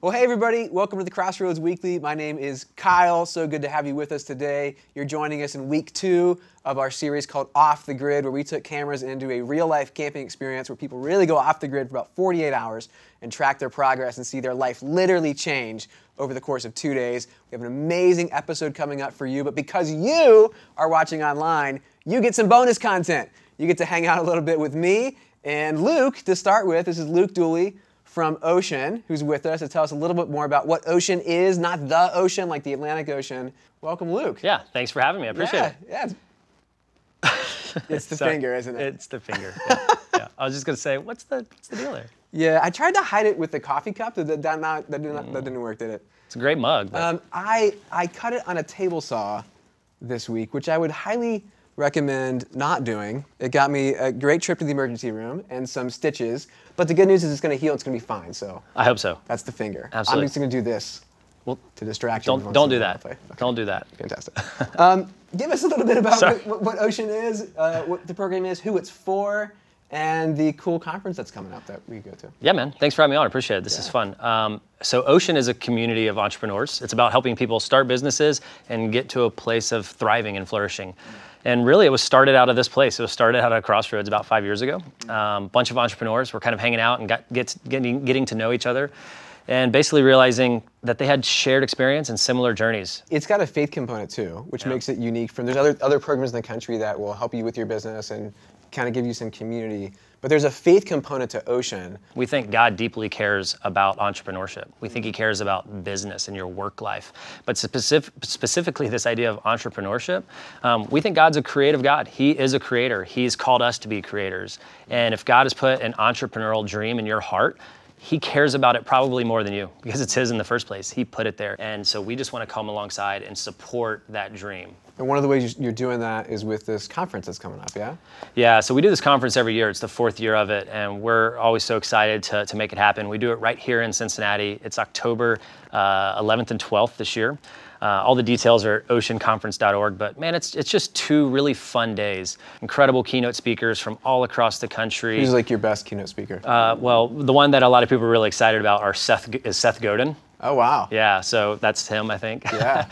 Well, hey everybody, welcome to the Crossroads Weekly. My name is Kyle. So good to have you with us today. You're joining us in week 2 of our series called Off the Grid, where we took cameras into a real-life camping experience where people really go off the grid for about 48 hours and track their progress and see their life literally change over the course of 2 days. We have an amazing episode coming up for you, but because you are watching online, you get some bonus content. You get to hang out a little bit with me and Luke to start with. This is Luke Dooley from Ocean, who's with us to tell us a little bit more about what Ocean is, not the ocean like the Atlantic Ocean. Welcome, Luke. Yeah, thanks for having me. I appreciate it. Yeah, it's the finger, isn't it? It's the finger. Yeah. I was just gonna say, what's the deal there? Yeah, I tried to hide it with the coffee cup. That didn't work, did it? It's a great mug. But... I cut it on a table saw this week, which I would highly recommend not doing. It got me a great trip to the emergency room and some stitches, but the good news is it's going to heal, it's going to be fine, so. I hope so. That's the finger. Absolutely. I'm just going to do this to distract you. Don't do that. Okay. Don't do that. Fantastic. Give us a little bit about what Ocean is, what the program is, who it's for, and the cool conference that's coming up that we go to. Yeah, man. Thanks for having me on. I appreciate it. This is fun. So Ocean is a community of entrepreneurs. It's about helping people start businesses and get to a place of thriving and flourishing. And really, it was started out of this place. It was started out of Crossroads about 5 years ago. Bunch of entrepreneurs were kind of hanging out and getting to know each other, and basically realizing that they had shared experience and similar journeys. It's got a faith component too, which makes it unique from, there's other programs in the country that will help you with your business and kind of give you some community. But there's a faith component to Ocean. We think God deeply cares about entrepreneurship. We think he cares about business and your work life. But specifically this idea of entrepreneurship, we think God's a creative God. He is a creator. He's called us to be creators. And if God has put an entrepreneurial dream in your heart, he cares about it probably more than you, because it's his in the first place. He put it there. And so we just want to come alongside and support that dream. And one of the ways you're doing that is with this conference that's coming up, yeah? Yeah, so we do this conference every year. It's the 4th year of it, and we're always so excited to make it happen. We do it right here in Cincinnati. It's October 11th and 12th this year. All the details are at oceanconference.org, but man, it's just 2 really fun days. Incredible keynote speakers from all across the country. Who's like your best keynote speaker? Well, the one that a lot of people are really excited about is Seth Godin. Oh, wow. Yeah, so that's him, I think. Yeah.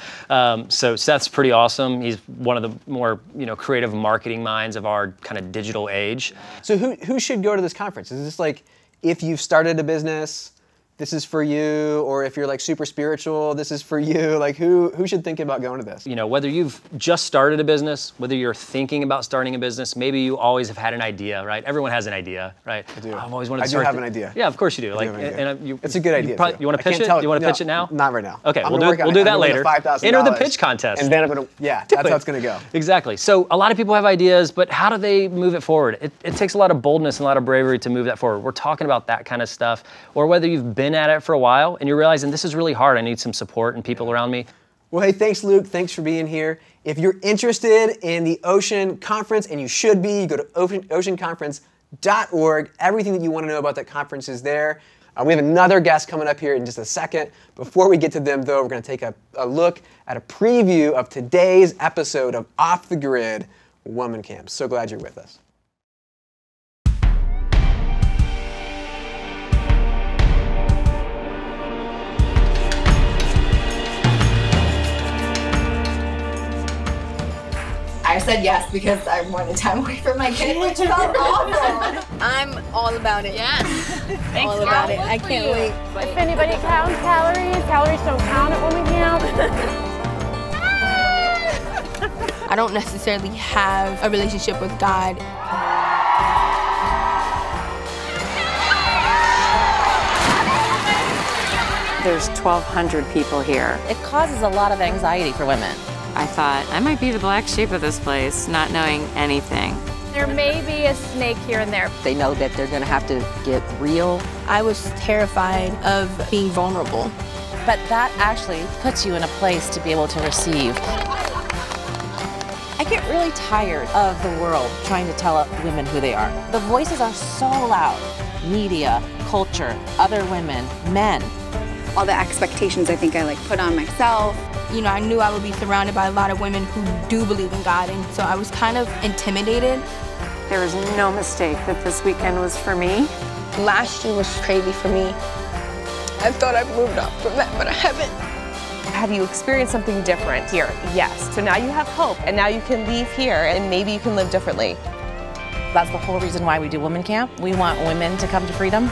So Seth's pretty awesome. He's one of the more creative marketing minds of our kind of digital age. So who should go to this conference? Is this like, if you've started a business, this is for you, or if you're like super spiritual, this is for you? Like who should think about going to this? Whether you've just started a business, whether you're thinking about starting a business, maybe you always have had an idea, right? Everyone has an idea, right? I do. I've always wanted to start. I do have an idea. Yeah, of course you do. It's a good idea. You want to pitch it? You want to pitch it now? Not right now. Okay, we'll do that later. Enter the pitch contest. And then I'm gonna, that's how it's gonna go. Exactly. So a lot of people have ideas, but how do they move it forward? It takes a lot of boldness and a lot of bravery to move that forward. We're talking about that kind of stuff. Or whether you've been at it for a while and you're realizing this is really hard. I need some support and people around me. Well, hey, thanks, Luke. Thanks for being here. If you're interested in the Ocean Conference, and you should be, you go to oceanconference.org. Everything that you want to know about that conference is there. We have another guest coming up here in just a second. Before we get to them, though, we're going to take a look at a preview of today's episode of Off the Grid Woman Camp. So glad you're with us. I said yes because I wanted time away from my kid, which felt awful. I'm all about it. Yes. Thanks, all about it. I can't wait. If anybody counts calories don't count at woman camp. I don't necessarily have a relationship with God. There's 1,200 people here. It causes a lot of anxiety for women. I thought, I might be the black sheep of this place, not knowing anything. There may be a snake here and there. They know that they're gonna have to get real. I was terrified of being vulnerable. But that actually puts you in a place to be able to receive. I get really tired of the world trying to tell women who they are. The voices are so loud. Media, culture, other women, men. All the expectations I think I put on myself. I knew I would be surrounded by a lot of women who do believe in God, and so I was kind of intimidated. There was no mistake that this weekend was for me. Last year was crazy for me. I thought I've moved on from that, but I haven't. Have you experienced something different here? Yes. So now you have hope, and now you can leave here, and maybe you can live differently. That's the whole reason why we do Women Camp. We want women to come to freedom.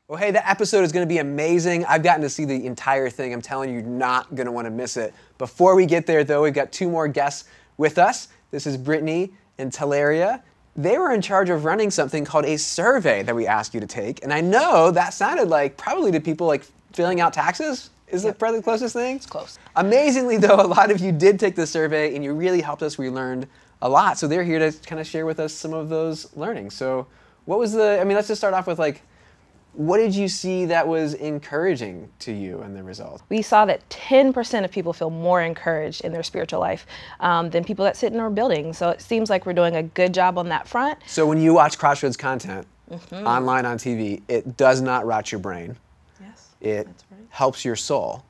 Well, hey, that episode is going to be amazing. I've gotten to see the entire thing. I'm telling you, you're not going to want to miss it. Before we get there, though, we've got 2 more guests with us. This is Brittany and Teleria. They were in charge of running something called a survey that we asked you to take. And I know that sounded like probably to people like filling out taxes. Is it probably the closest thing? It's close. Amazingly, though, a lot of you did take the survey and you really helped us. We learned a lot. So they're here to kind of share with us some of those learnings. So what was let's just start off with like, what did you see that was encouraging to you in the results? We saw that 10% of people feel more encouraged in their spiritual life than people that sit in our buildings. So it seems like we're doing a good job on that front. So when you watch Crossroads content online on TV, it does not rot your brain. Yes, it helps your soul.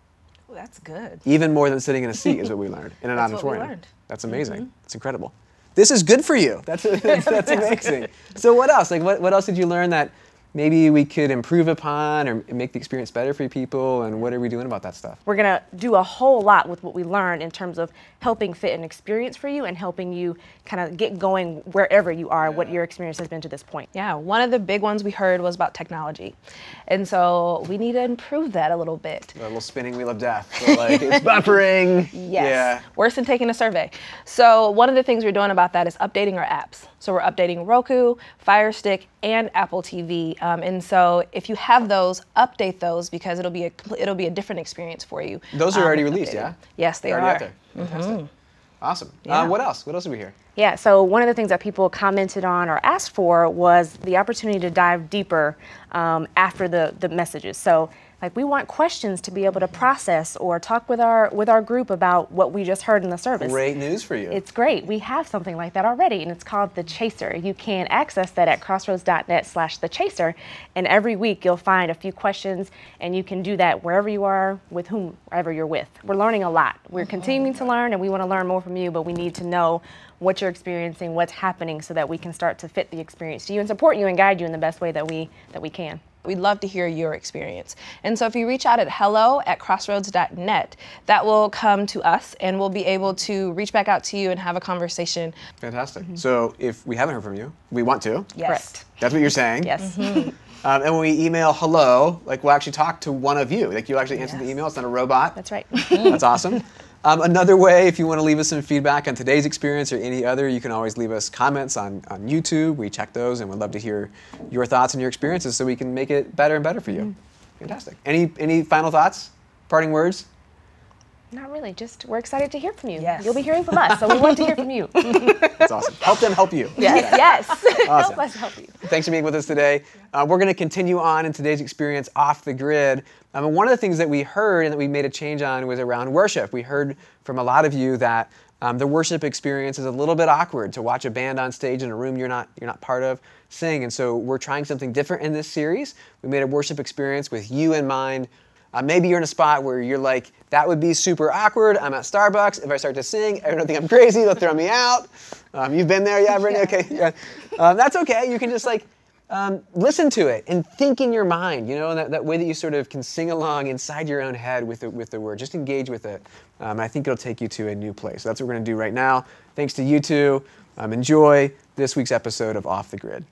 Oh, that's good. Even more than sitting in a seat is what we learned in an That's auditorium. what we learned. That's amazing. It's incredible. This is good for you. That's amazing. So what else? Like what else did you learn that maybe we could improve upon or make the experience better for people, and what are we doing about that stuff? We're gonna do a whole lot with what we learned in terms of helping fit an experience for you and helping you kind of get going wherever you are, what your experience has been to this point. Yeah, one of the big ones we heard was about technology. And so we need to improve that a little bit. A little spinning wheel of death. So like it's buffering. Yes, Yeah. Worse than taking a survey. So one of the things we're doing about that is updating our apps. So we're updating Roku, Fire Stick, and Apple TV. And so if you have those, update those because it'll be a different experience for you. Those are already if released, updated. yeah? Yes, they They're are. already out there. Fantastic. Awesome. Yeah. What else? What else did we hear? Yeah, so one of the things that people commented on or asked for was the opportunity to dive deeper after the messages. So like we want questions to be able to process or talk with our group about what we just heard in the service. Great news for you. It's great. We have something like that already, and it's called The Chaser. You can access that at crossroads.net/thechaser, and every week you'll find a few questions, and you can do that wherever you are, with whomever you're with. We're learning a lot. We're continuing to learn, and we want to learn more from you, but we need to know what you're experiencing, what's happening, so that we can start to fit the experience to you and support you and guide you in the best way that we can. We'd love to hear your experience. And so if you reach out at hello@crossroads.net, that will come to us and we'll be able to reach back out to you and have a conversation. Fantastic. So if we haven't heard from you, we want to. Yes. Correct. That's what you're saying. Yes. And when we email hello, like we'll actually talk to one of you. Like you'll actually answer the email. It's not a robot. That's right. That's awesome. Another way, if you want to leave us some feedback on today's experience or any other, you can always leave us comments on YouTube. We check those and we'd love to hear your thoughts and your experiences so we can make it better and better for you. Fantastic. Any final thoughts? Parting words? Not really, just we're excited to hear from you. Yes. You'll be hearing from us, so we want to hear from you. That's awesome. Help them help you. Yes. Awesome. Help us help you. Thanks for being with us today. We're going to continue on in today's experience off the grid. And one of the things that we heard and that we made a change on was around worship. We heard from a lot of you that the worship experience is a little bit awkward to watch a band on stage in a room you're not part of sing. And so we're trying something different in this series. We made a worship experience with you in mind. Maybe you're in a spot where you're like, that would be super awkward. I'm at Starbucks. If I start to sing, everyone will think I'm crazy. They'll throw me out. You've been there, yeah, Brittany? Okay. Yeah. That's okay. You can just like listen to it and think in your mind, that way that you sort of can sing along inside your own head with the word. Just engage with it. I think it'll take you to a new place. So that's what we're going to do right now. Thanks to you two. Enjoy this week's episode of Off the Grid.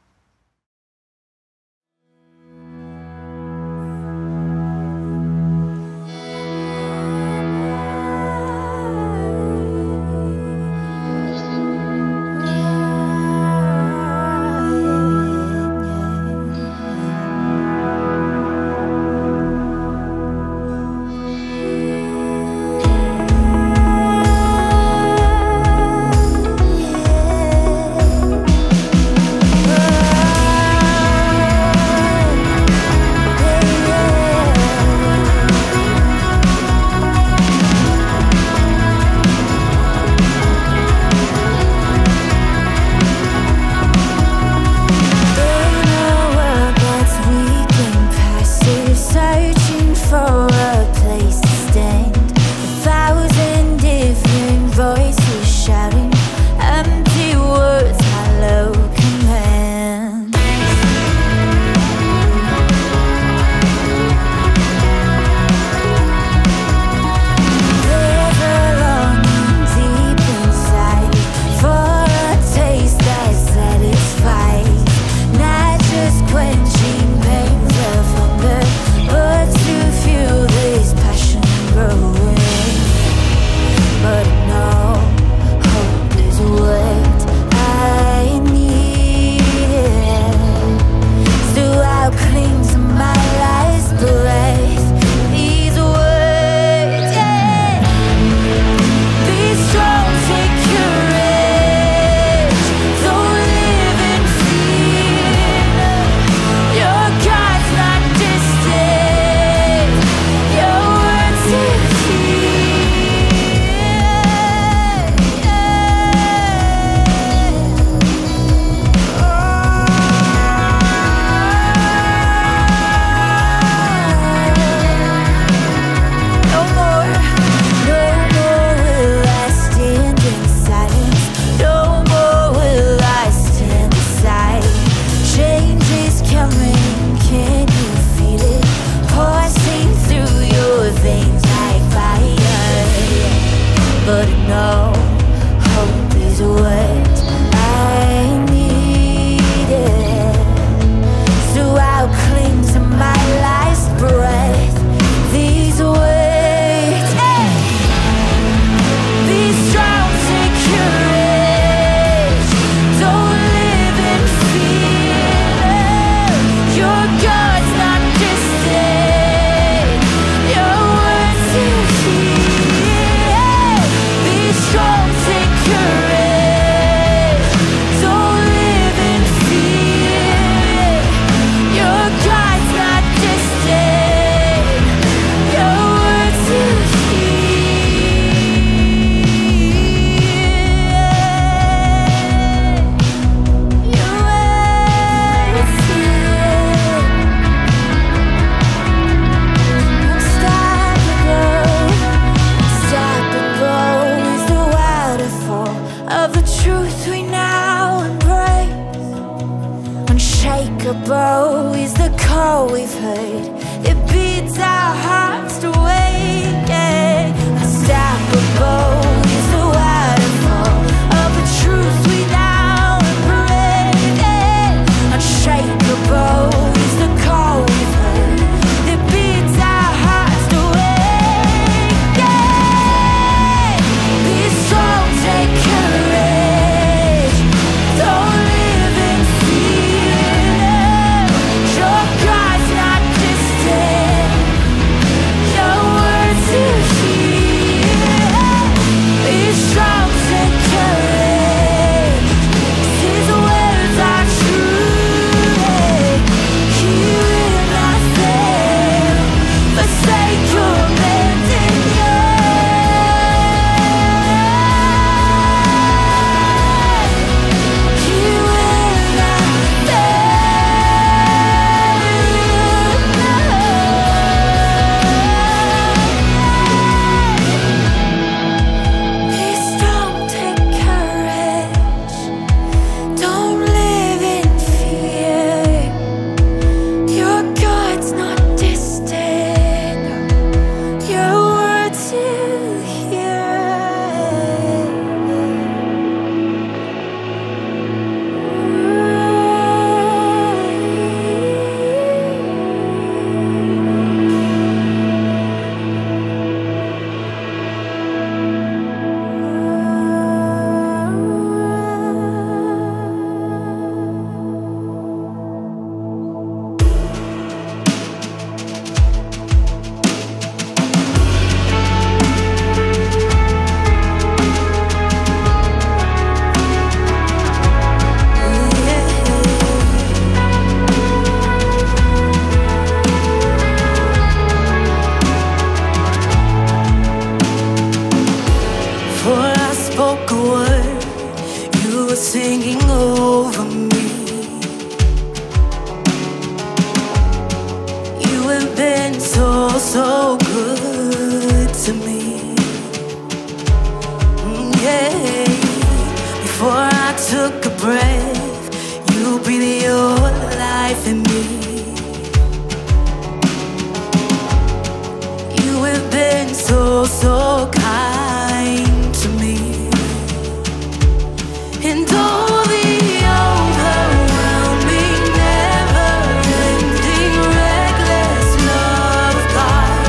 a bow is the call we've heard. It beats our hearts to wake. Unstoppable is the waterfall of a truth without a parade. Unshakable is the call we've heard. It beats our hearts to wake. Be strong, take courage. Don't live in fear. Your God's not distant. Your words to hear. Be strong, take courage. His words are true. He will not fail. Forsake your mending He will not fail. Be strong, take courage. Don't live in fear. Your God's not distant. Your words to Before I spoke a word, you were singing over me. You have been so, so good to me. Yeah. Before I took a breath, you breathed your life in me. You have been so, so kind to me. And all the overwhelming, never-ending, reckless love of God.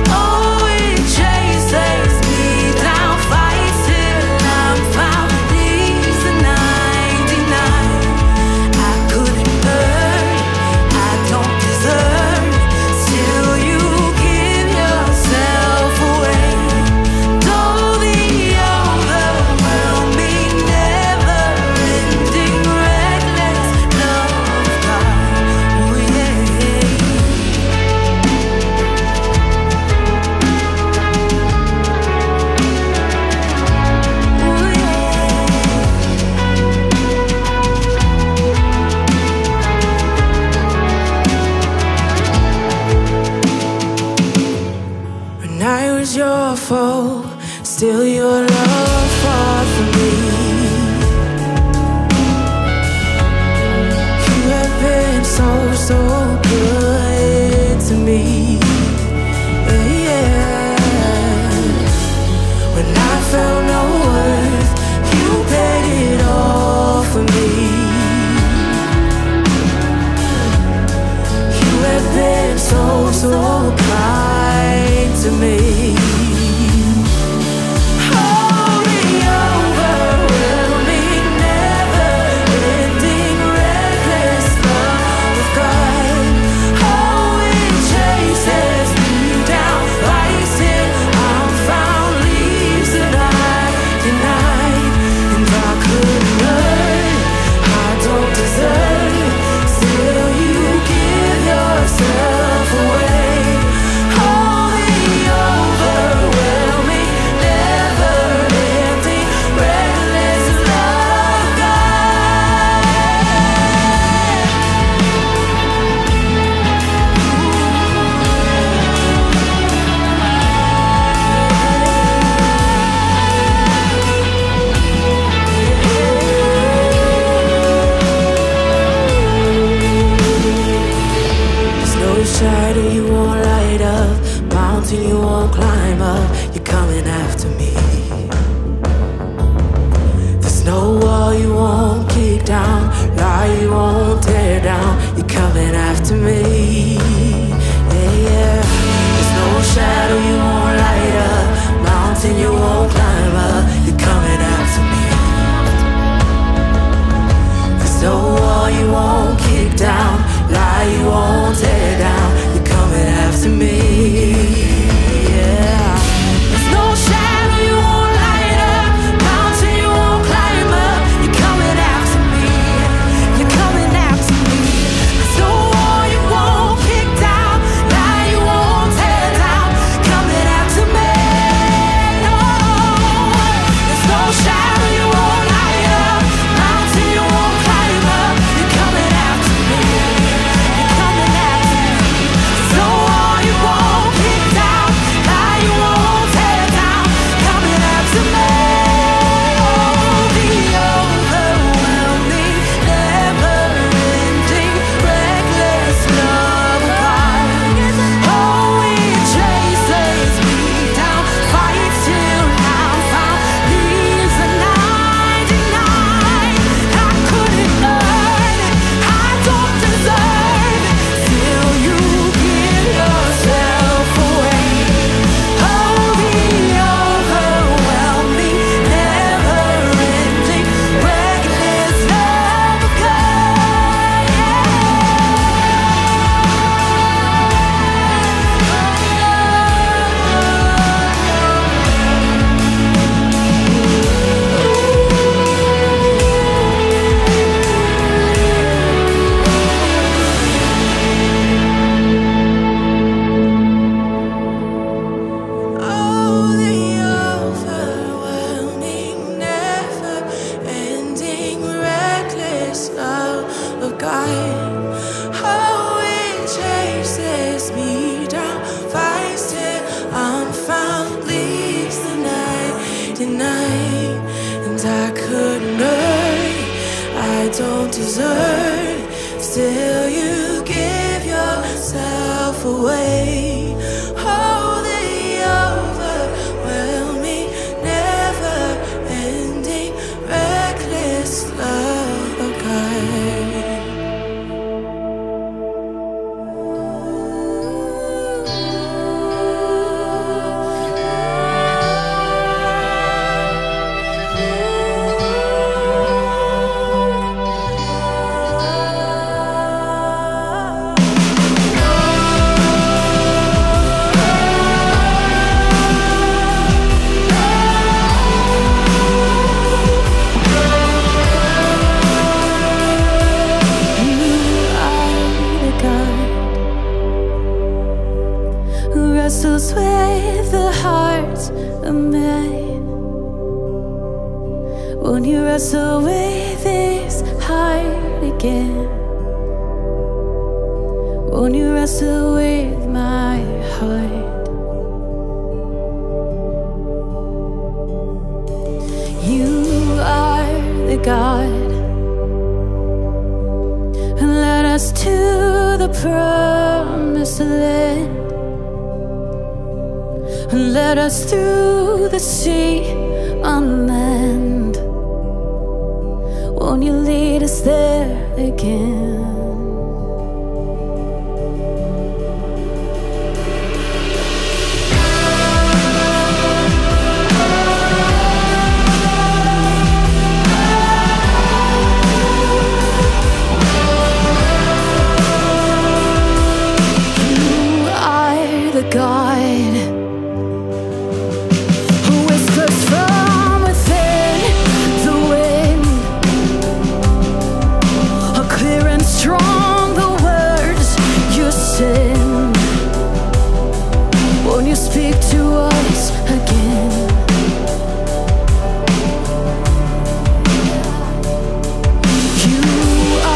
Oh, it chases me down, fights till I'm found. Leaves the 99. I couldn't earn, I don't deserve. Still you give yourself away. And all the overwhelming, never-ending, reckless love of God. Oh yeah. Oh yeah. When I was your foe, still your love fought for me. You have been so, so good to me. Yeah. When I felt no worth, you paid it all for me. You have been so, so kind to me. Oh, the overwhelming, never-ending, reckless love of God. Oh, it chases me down, fights till I'm found. Leaves the 99. And I couldn't earn, I don't deserve. Still you give yourself away. Oh, the climb up, you're coming after me. There's no wall you won't kick down, lie you won't tear down, you're coming after me. Yeah, yeah. There's no shadow you won't light up, mountain you won't climb up, you're coming after me. There's no wall you won't kick down, lie you won't tear down, you're coming after me. Yeah. There's no shadow you won't light up, mountain you won't climb up, you're coming after me. You're coming after me. There's no wall you won't kick down, lie you won't tear down, coming after me. No, there's no shadow you won't light up, mountain you won't climb up, you're coming after me. You're coming after me. There's no wall you won't kick down, lie you won't tear down, coming after me. The overwhelming, never-ending, reckless love of God. Oh, it chases me down, fights till I'm found, leaves the 99. I couldn't earn it, I don't deserve it, till you give yourself away. Oh, the overwhelming, never-ending, reckless love of God. Oh, the overwhelming, never-ending, reckless love of God. Oh, it chases me down, fights till I'm found, leaves the 99. And I couldn't earn it, I don't deserve it, still you give yourself away. Oh, the overwhelming, never-ending, reckless love of God. You are the God who wrestles with the heart of man. Won't you wrestle with his heart again? Won't you wrestle with my heart? You are the God who led us to the promised land, who led us through the sea on land. Won't you lead us there again? God who whispers from within the wind, clear and strong the words you send. Won't you speak to us again? You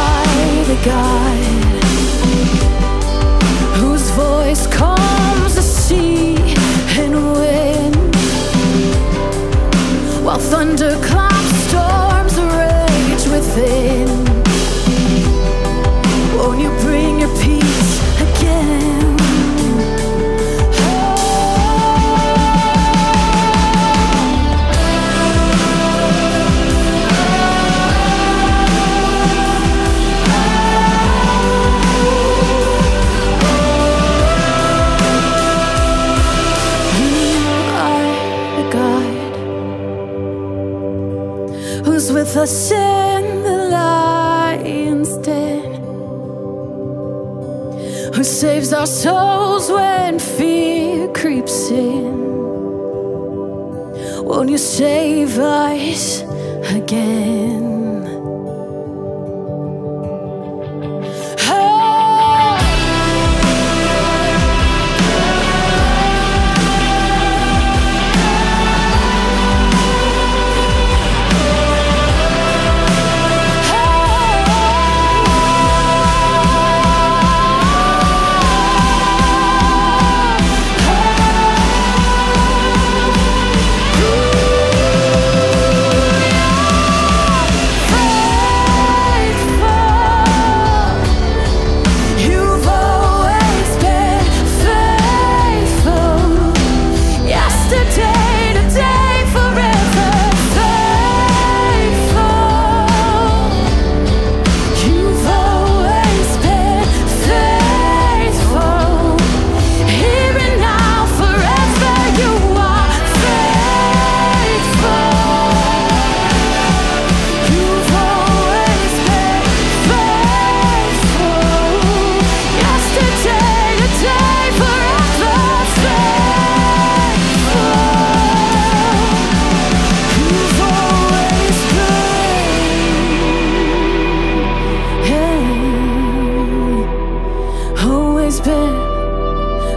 are the God whose voice calms the sea and wind, while thunderclap storms rage within. who saves our souls when fear creeps in. Won't you save us again?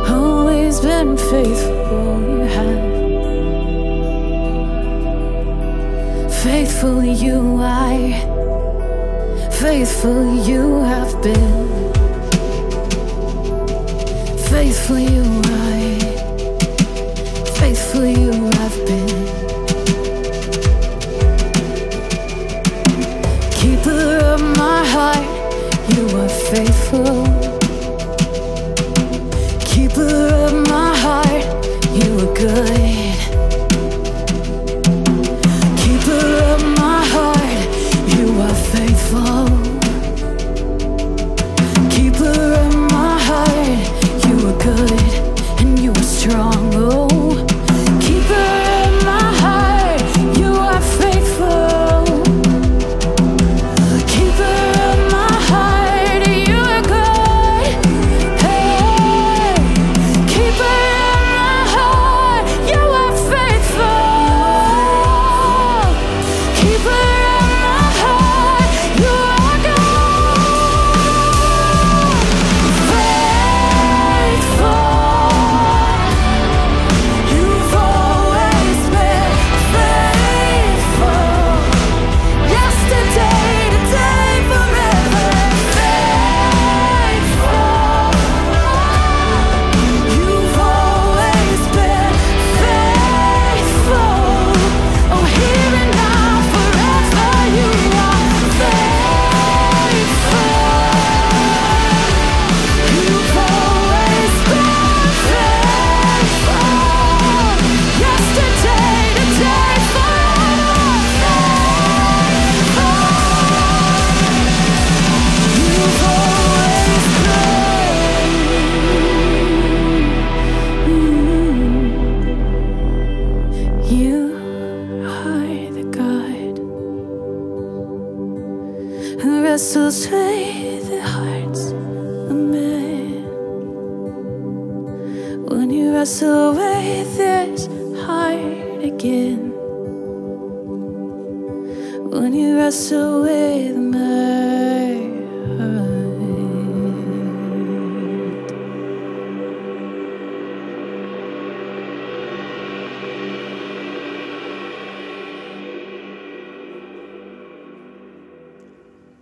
Always been faithful, you have. Faithful you are, faithful you have been. Faithful you are, faithful you have been. Keeper of my heart, you are faithful. Keeper of my heart, you are good. Keeper of my heart, you are faithful. Keeper of my heart, you are good and you are strong. Oh, keeper of my heart, you are faithful. Keeper of my heart, you are good. Hey, keeper of my heart, you are faithful. Keeper of my heart, you are good. Faithful. You've always been faithful. Yesterday, today, forever. Faithful. You've always been faithful. Oh, here and now, forever you are faithful. You've always been faithful. Yesterday, today, forever. You've always been. You are the God who wrestles with the hearts of men. When you wrestle with this heart again, when you wrestle with my heart.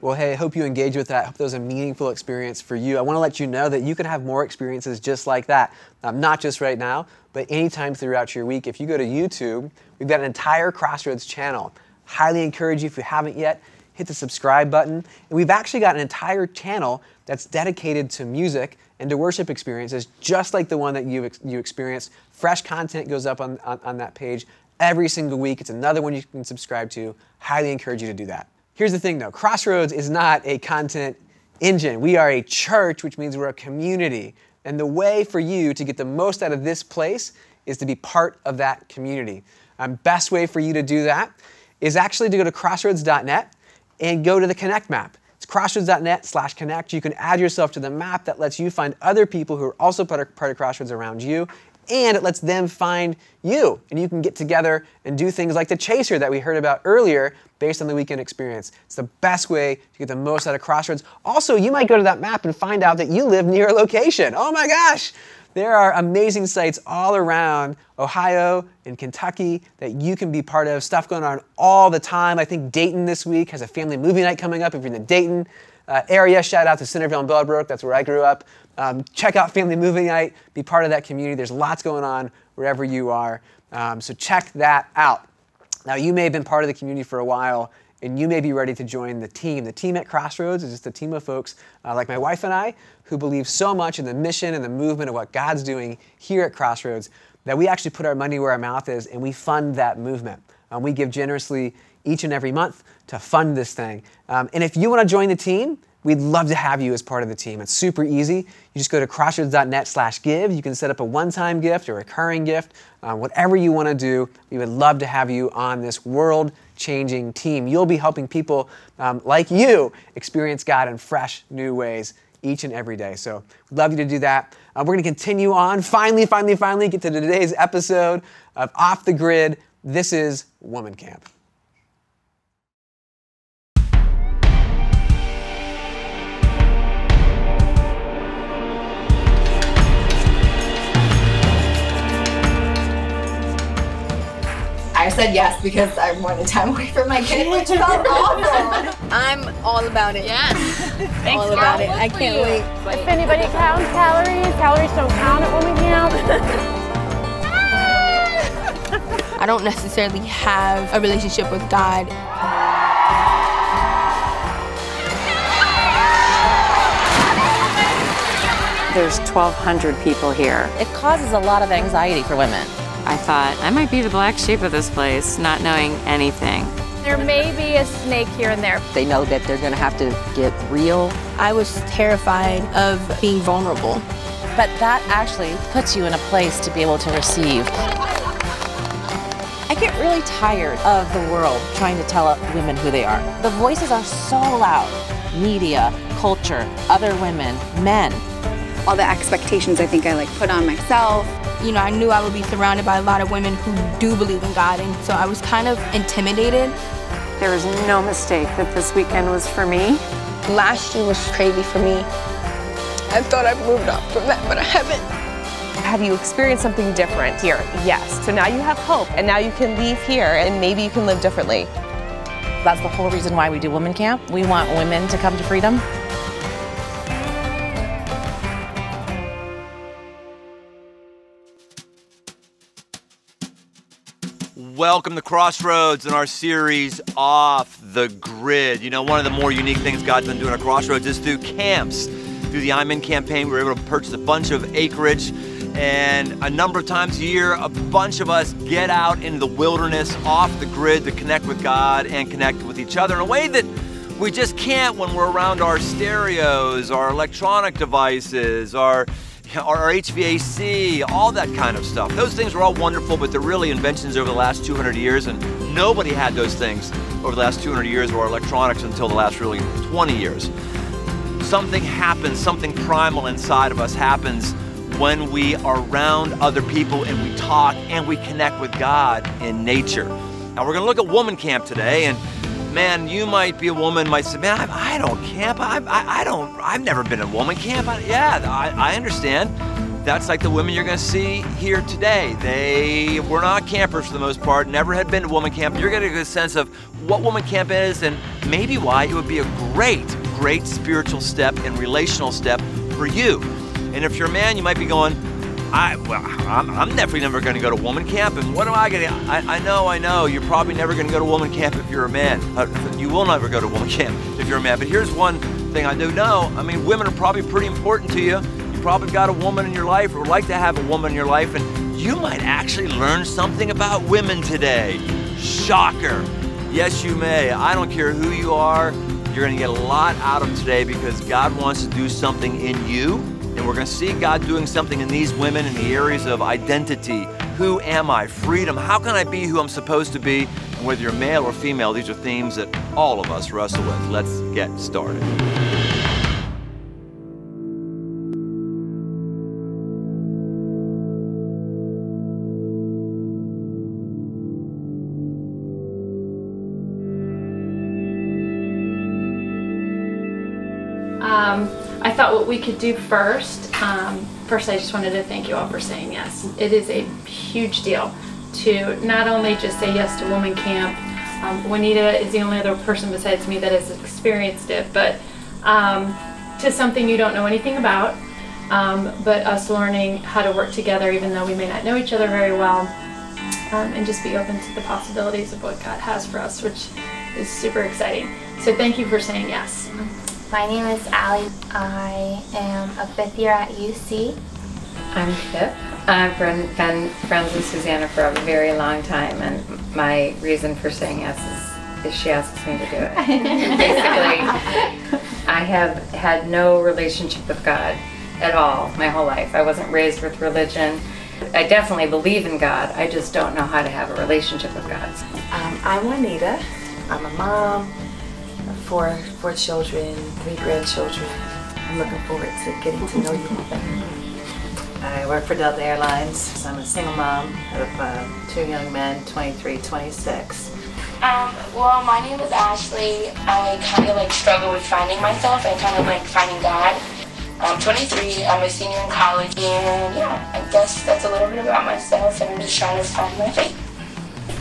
Well, hey, I hope you engage with that. I hope that was a meaningful experience for you. I want to let you know that you can have more experiences just like that. Not just right now, but anytime throughout your week. If you go to YouTube, we've got an entire Crossroads channel. Highly encourage you, if you haven't yet, hit the subscribe button. And we've actually got an entire channel that's dedicated to music and to worship experiences, just like the one that you experienced. Fresh content goes up on that page every single week. It's another one you can subscribe to. Highly encourage you to do that. Here's the thing though, Crossroads is not a content engine. We are a church, which means we're a community. And the way for you to get the most out of this place is to be part of that community. Best way for you to do that is actually to go to crossroads.net and go to the Connect map. It's crossroads.net/connect. You can add yourself to the map that lets you find other people who are also part of Crossroads around you, and it lets them find you. And you can get together and do things like the Chaser that we heard about earlier based on the weekend experience. It's the best way to get the most out of Crossroads. Also, you might go to that map and find out that you live near a location. Oh my gosh! There are amazing sites all around Ohio and Kentucky that you can be part of. Stuff going on all the time. I think Dayton this week has a family movie night coming up if you're in the Dayton area. Shout out to Centerville and Bellbrook. That's where I grew up. Check out Family Movie Night. Be part of that community. There's lots going on wherever you are. So check that out. Now, you may have been part of the community for a while, and you may be ready to join the team. The team at Crossroads is just a team of folks like my wife and I who believe so much in the mission and the movement of what God's doing here at Crossroads that we actually put our money where our mouth is and we fund that movement. We give generously each and every month to fund this thing. And if you want to join the team, we'd love to have you as part of the team. It's super easy. You just go to crossroads.net/give. You can set up a one-time gift or a recurring gift, whatever you want to do. We would love to have you on this world-changing team. You'll be helping people like you experience God in fresh, new ways each and every day. So we'd love you to do that. We're going to continue on. Finally, get to today's episode of Off the Grid. This is Woman Camp. I said yes because I wanted time away from my kid, which felt awful. I'm all about it. Yes. Thanks, all about it. I can't wait. If anybody counts calories don't count at Woman Camp. I don't necessarily have a relationship with God. There's 1,200 people here. It causes a lot of anxiety for women. I thought, I might be the black sheep of this place, not knowing anything. There may be a snake here and there. They know that they're going to have to get real. I was terrified of being vulnerable. But that actually puts you in a place to be able to receive. I get really tired of the world trying to tell women who they are. The voices are so loud. Media, culture, other women, men. All the expectations I think I put on myself. You know, I knew I would be surrounded by a lot of women who do believe in God, and so I was kind of intimidated. There was no mistake that this weekend was for me. Last year was crazy for me. I thought I'd moved on from that, but I haven't. Have you experienced something different here? Yes. So now you have hope, and now you can leave here, and maybe you can live differently. That's the whole reason why we do Women Camp. We want women to come to freedom. Welcome to Crossroads in our series, Off the Grid. You know, one of the more unique things God's been doing at Crossroads is through camps. Through the I'm In campaign, we were able to purchase a bunch of acreage, and a number of times a year, a bunch of us get out into the wilderness, off the grid, to connect with God and connect with each other in a way that we just can't when we're around our stereos, our electronic devices, our HVAC, all that kind of stuff. Those things are all wonderful, but they're really inventions over the last 200 years, and nobody had those things over the last 200 years or electronics until the last really 20 years. Something happens, something primal inside of us happens when we are around other people and we talk and we connect with God in nature. Now we're gonna look at Woman Camp today, and man, you might be a woman, might say, man, I don't camp. I've never been in woman camp. I understand. That's like the women you're gonna see here today. They were not campers for the most part, never had been to woman camp. You're gonna get a sense of what woman camp is and maybe why it would be a great spiritual step and relational step for you. And if you're a man, you might be going, I'm definitely never going to go to woman camp, and what am I going to? I know. You're probably never going to go to woman camp if you're a man. You will never go to woman camp if you're a man. But here's one thing I do know. I mean, women are probably pretty important to you. You probably got a woman in your life, or would like to have a woman in your life, and you might actually learn something about women today. Shocker. Yes, you may. I don't care who you are. You're going to get a lot out of today because God wants to do something in you And we're going to see God doing something in these women in the areas of identity. Who am I? Freedom. How can I be who I'm supposed to be? And whether you're male or female, these are themes that all of us wrestle with. Let's get started. I thought what we could do first, first I just wanted to thank you all for saying yes. It is a huge deal to not only just say yes to Woman Camp. Juanita is the only other person besides me that has experienced it, but to something you don't know anything about, but us learning how to work together even though we may not know each other very well, and just be open to the possibilities of what God has for us, which is super exciting. So thank you for saying yes. My name is Allie. I am a 5th year at UC. I'm Kip. I've been friends with Susanna for a very long time, and my reason for saying yes is she asks me to do it. Basically, I have had no relationship with God at all my whole life. I wasn't raised with religion. I definitely believe in God. I just don't know how to have a relationship with God. I'm Juanita. I'm a mom. 4 children, 3 grandchildren. I'm looking forward to getting to know you all better. I work for Delta Airlines. I'm a single mom of 2 young men, 23, 26. Well, my name is Ashley. I kind of struggle with finding myself and kind of finding God. I'm 23, I'm a senior in college, and yeah, I guess that's a little bit about myself, and I'm just trying to find my faith.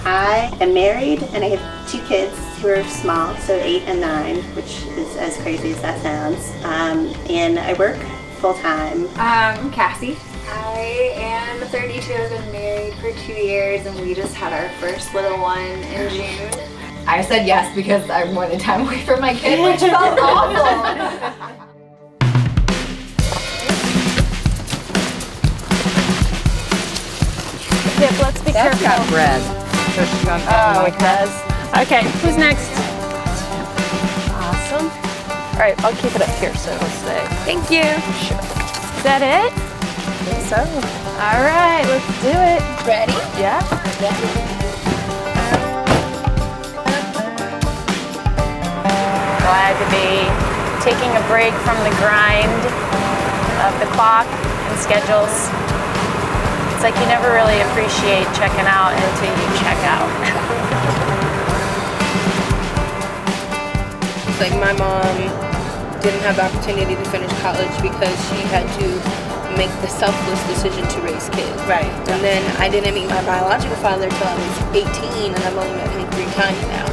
I am married and I have 2 kids who are small, so 8 and 9, which is as crazy as that sounds. And I work full-time. I'm Cassie. I am 32. I've been married for 2 years and we just had our first little one in June. I said yes because I wanted time away from my kid, which felt awful. Kip, let's be careful. That's got bread. So she's going oh, it does. Okay, who's next? Awesome. All right, I'll keep it up here so it'll stay. Thank you. Sure. Is that it? I think so. All right, let's do it. Ready? Yeah. Glad to be taking a break from the grind of the clock and schedules. It's like you never really appreciate checking out until you check out. It's like my mom didn't have the opportunity to finish college because she had to make the selfless decision to raise kids. Right. And then I didn't meet my biological father until I was 18, and I've only met him 3 times now.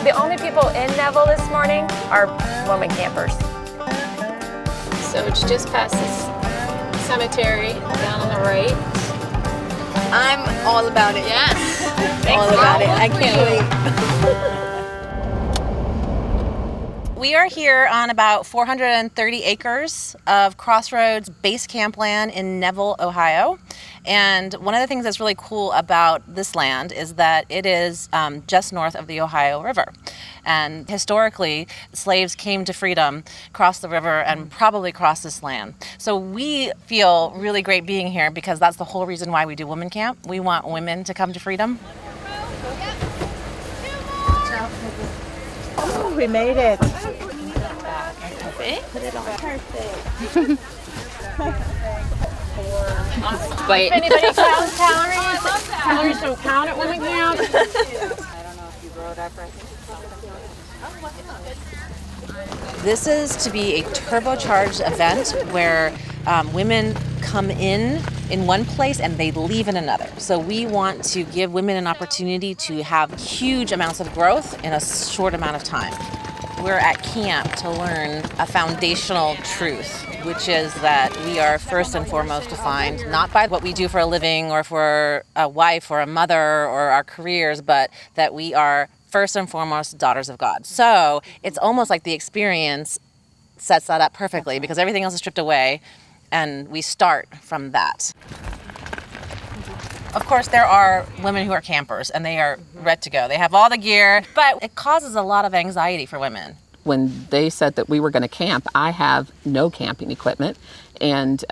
The only people in Neville this morning are woman campers. So it's just past this cemetery down on the right. I'm all about it. Yes. All about it. I can't wait. We are here on about 430 acres of Crossroads base camp land in Neville, Ohio. And one of the things that's really cool about this land is that it is just north of the Ohio River. And historically, slaves came to freedom, crossed the river, and probably crossed this land. So we feel really great being here because that's the whole reason why we do Woman Camp. We want women to come to freedom. Oh, we made it. Put it on. Perfect. Wait. If anybody counts calories don't count at Woman Camp. I don't know if you wrote up right. This is to be a turbocharged event where women come in one place and they leave in another. So we want to give women an opportunity to have huge amounts of growth in a short amount of time. We're at camp to learn a foundational truth, which is that we are first and foremost defined not by what we do for a living or for a wife or a mother or our careers, but that we are first and foremost daughters of God. So it's almost like the experience sets that up perfectly because everything else is stripped away and we start from that. Of course, there are women who are campers and they are ready to go. They have all the gear, but it causes a lot of anxiety for women when they said that we were going to camp, I have no camping equipment, and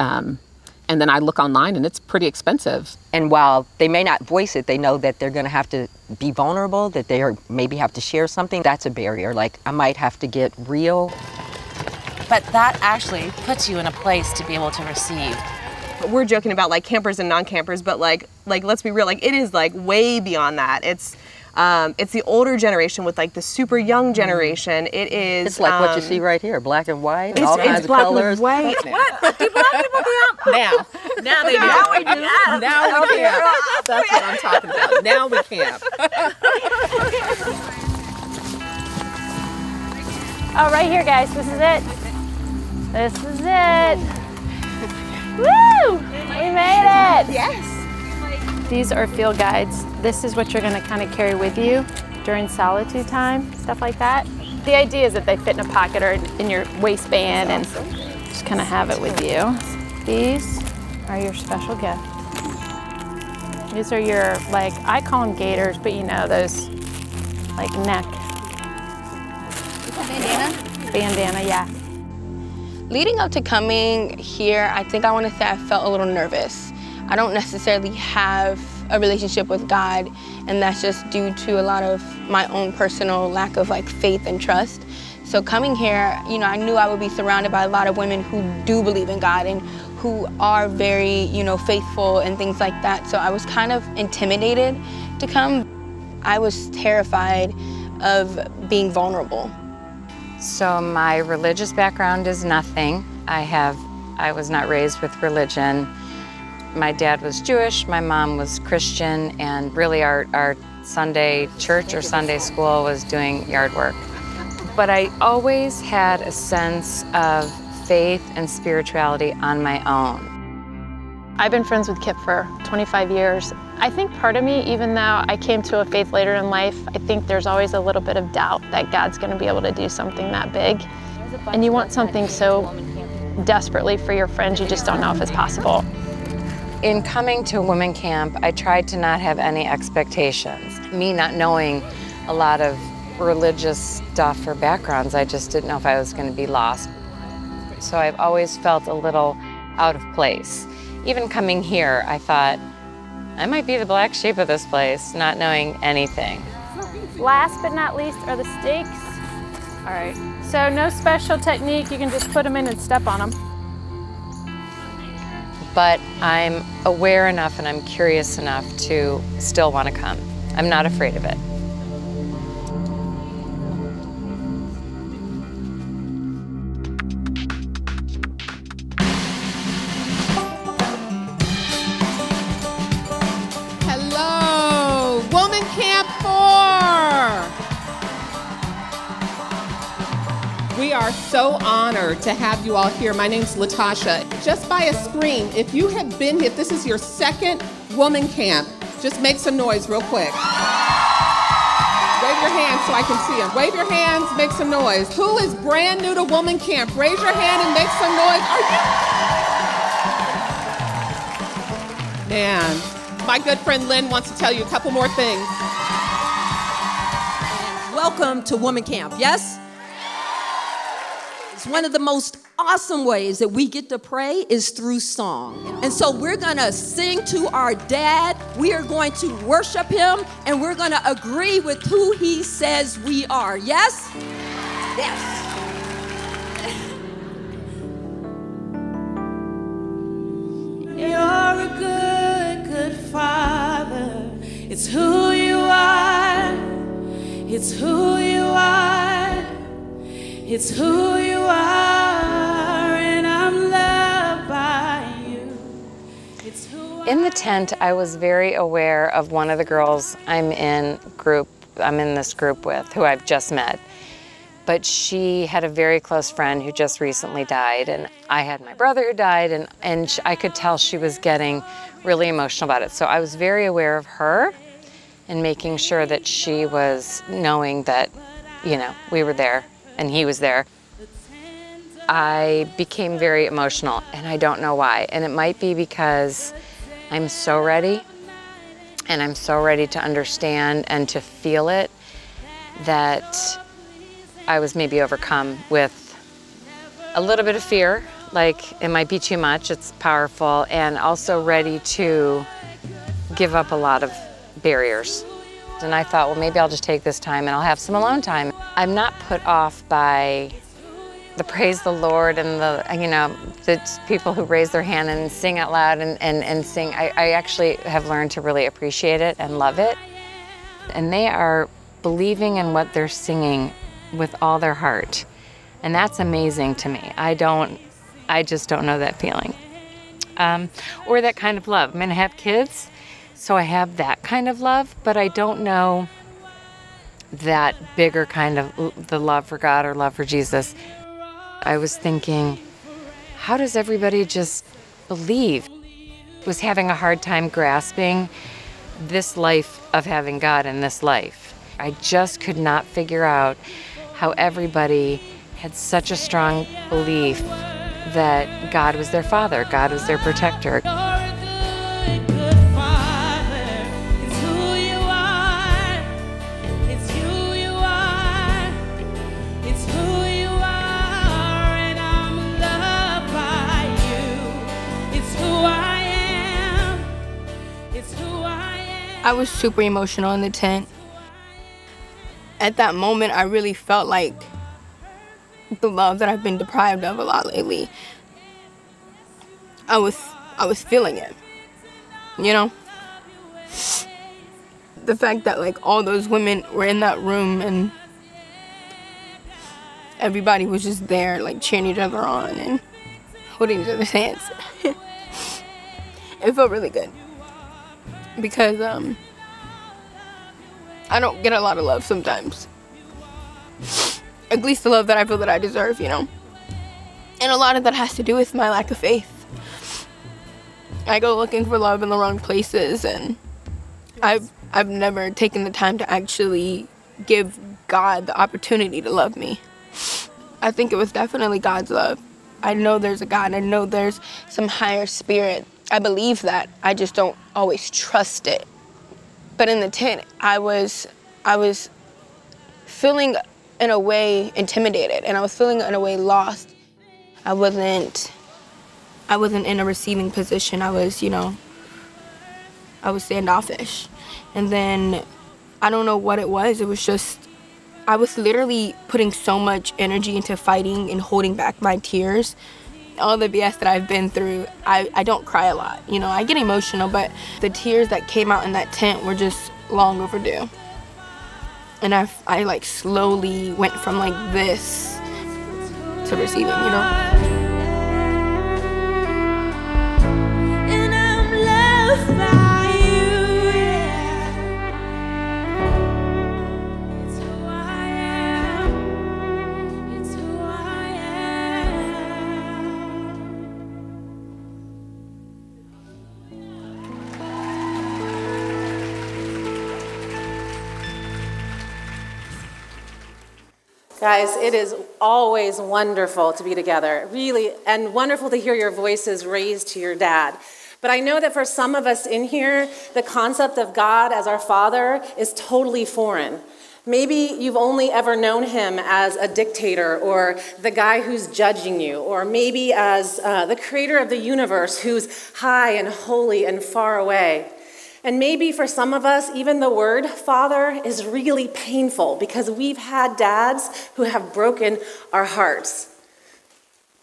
then I look online and it's pretty expensive. And while they may not voice it, they know that they're going to have to be vulnerable, that they maybe have to share something. That's a barrier. Like, I might have to get real. But that actually puts you in a place to be able to receive. We're joking about like campers and non-campers, but like let's be real, like it is like way beyond that. It's the older generation with like the super young generation. It is. It's like what you see right here, black and white, and all kinds of black colors. And white. What? Do black people camp? Now they do. Now we do. Now we camp. That's what I'm talking about. Now we camp. Oh, right here, guys. This is it. This is it. Woo! We made it. Yes. These are field guides. This is what you're going to kind of carry with you during solitude time, stuff like that. The idea is that they fit in a pocket or in your waistband and just kind of have it with you. These are your special gift. These are your, like, I call them gaiters, but you know, those like neck. Bandana? Bandana, yeah. Leading up to coming here, I think I want to say I felt a little nervous. I don't necessarily have a relationship with God, and that's just due to a lot of my own personal lack of like faith and trust. So coming here, you know, I knew I would be surrounded by a lot of women who do believe in God and who are very, you know, faithful and things like that. So I was kind of intimidated to come. I was terrified of being vulnerable. So my religious background is nothing. I was not raised with religion. My dad was Jewish, my mom was Christian, and really our Sunday church or Sunday school was doing yard work. But I always had a sense of faith and spirituality on my own. I've been friends with Kip for 25 years. I think part of me, even though I came to a faith later in life, I think there's always a little bit of doubt that God's going to be able to do something that big. And you want something so desperately for your friends, you just don't know if it's possible. In coming to women camp, I tried to not have any expectations. Me not knowing a lot of religious stuff or backgrounds, I just didn't know if I was going to be lost. So I've always felt a little out of place. Even coming here, I thought, I might be the black sheep of this place, not knowing anything. Last but not least are the stakes. All right, so no special technique, you can just put them in and step on them. But I'm aware enough and I'm curious enough to still want to come. I'm not afraid of it. Hello, Woman Camp 4. We are so honored to have you all here. My name's Latasha. Just by a scream, if you have been here, if this is your second woman camp, just make some noise real quick. Wave your hands so I can see them. Wave your hands, make some noise. Who is brand new to woman camp? Raise your hand and make some noise. Are you? Man, my good friend Lynn wants to tell you a couple more things. Welcome to woman camp, yes? It's one of the most awesome ways that we get to pray is through song. And so we're gonna sing to our dad, we are going to worship him, and we're gonna agree with who he says we are, yes? Yes. You're a good, good father. It's who you are. It's who you are. It's who you are, and I'm loved by you. It's who In the tent, I was very aware of one of the girls I'm in this group with, who I've just met. But she had a very close friend who just recently died, and I had my brother who died, and I could tell she was getting really emotional about it. So I was very aware of her and making sure that she was knowing that, you know, we were there and he was there. I became very emotional, and I don't know why. And it might be because I'm so ready, and I'm so ready to understand and to feel it, that I was maybe overcome with a little bit of fear, like it might be too much, it's powerful, and also ready to give up a lot of barriers. And I thought, well, maybe I'll just take this time and I'll have some alone time. I'm not put off by the praise the Lord and the people who raise their hand and sing out loud and sing. I actually have learned to really appreciate it and love it. And they are believing in what they're singing with all their heart. And that's amazing to me. I just don't know that feeling. Or that kind of love. I mean, I have kids, so I have that kind of love, but I don't know that bigger kind of the love for God or love for Jesus. I was thinking, how does everybody just believe? I was having a hard time grasping this life of having God in this life. I just could not figure out how everybody had such a strong belief that God was their father, God was their protector. I was super emotional in the tent. At that moment, I really felt like the love that I've been deprived of a lot lately. I was feeling it, you know? The fact that like all those women were in that room and everybody was just there like cheering each other on and holding each other's hands. It felt really good because I don't get a lot of love sometimes. At least the love that I feel that I deserve, you know? And a lot of that has to do with my lack of faith. I go looking for love in the wrong places, and I've never taken the time to actually give God the opportunity to love me. I think it was definitely God's love. I know there's a God. I know there's some higher spirit. I believe that. I just don't always trust it. But in the tent, I was feeling in a way intimidated, and I was feeling in a way lost. I wasn't in a receiving position. I was standoffish. And then I don't know what it was. It was just, I was literally putting so much energy into fighting and holding back my tears. All the BS that I've been through, I don't cry a lot. You know, I get emotional, but the tears that came out in that tent were just long overdue. And I like slowly went from like this to receiving, you know? And I'm loved by you, yeah. It's who I am. It's who I am. Guys, it is always wonderful to be together, really, and wonderful to hear your voices raised to your dad. But I know that for some of us in here, the concept of God as our Father is totally foreign. Maybe you've only ever known him as a dictator or the guy who's judging you, or maybe as the creator of the universe who's high and holy and far away. And maybe for some of us, even the word father is really painful because we've had dads who have broken our hearts.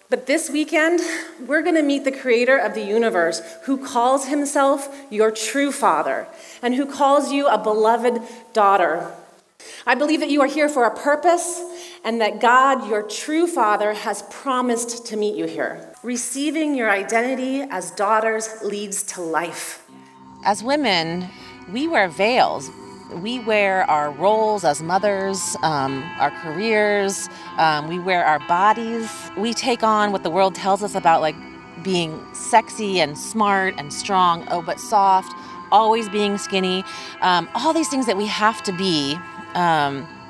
But this weekend, we're going to meet the creator of the universe who calls himself your true father and who calls you a beloved daughter. I believe that you are here for a purpose and that God, your true father, has promised to meet you here. Receiving your identity as daughters leads to life. As women, we wear veils. We wear our roles as mothers, our careers, we wear our bodies. We take on what the world tells us about like being sexy and smart and strong, oh, but soft, always being skinny. All these things that we have to be,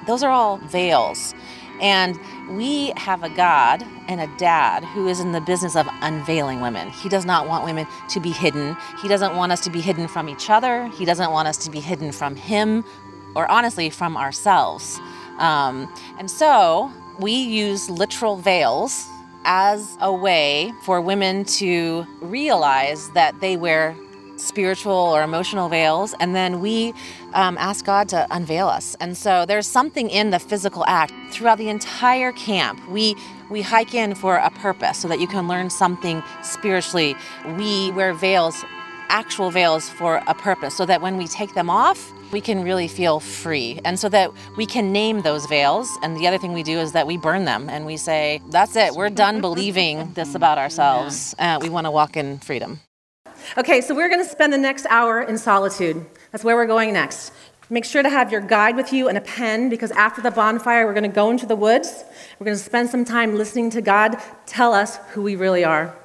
those are all veils. And we have a God and a dad who is in the business of unveiling women. He does not want women to be hidden. He doesn't want us to be hidden from each other. He doesn't want us to be hidden from him, or honestly, from ourselves. And so we use literal veils as a way for women to realize that they wear spiritual or emotional veils, and then we ask God to unveil us. And so there's something in the physical act. Throughout the entire camp, we hike in for a purpose so that you can learn something spiritually. We wear veils, actual veils, for a purpose so that when we take them off, we can really feel free, and so that we can name those veils. And the other thing we do is that we burn them and we say, that's it, we're done believing this about ourselves. We want to walk in freedom. Okay, so we're going to spend the next hour in solitude. That's where we're going next. Make sure to have your guide with you and a pen, because after the bonfire, we're going to go into the woods. We're going to spend some time listening to God tell us who we really are.